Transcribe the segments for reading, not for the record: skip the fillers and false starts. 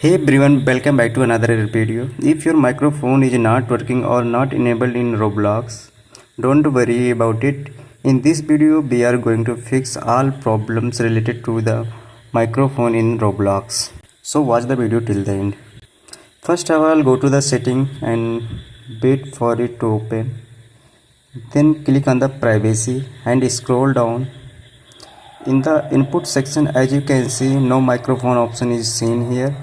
Hey everyone, welcome back to another video. If your microphone is not working or not enabled in Roblox, don't worry about it. In this video, we are going to fix all problems related to the microphone in Roblox. So watch the video till the end. First of all, go to the setting and wait for it to open. Then click on the privacy and scroll down. In the input section, as you can see, no microphone option is seen here.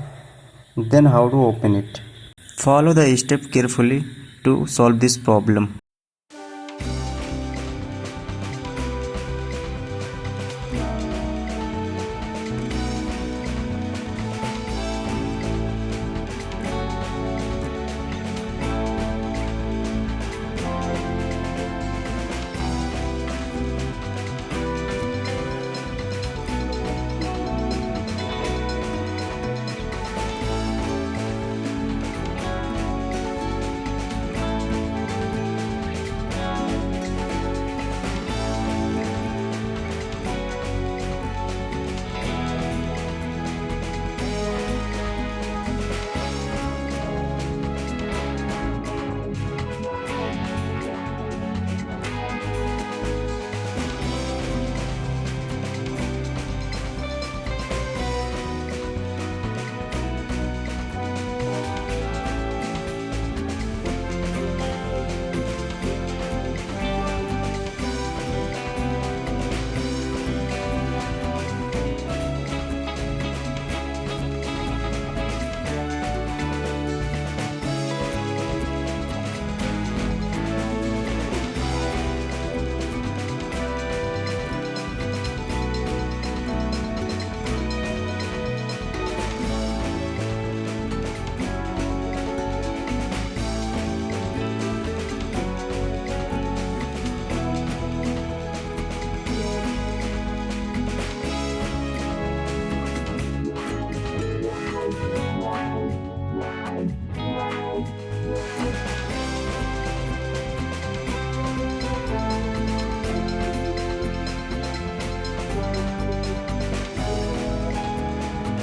Then how to open it? Follow the step carefully to solve this problem.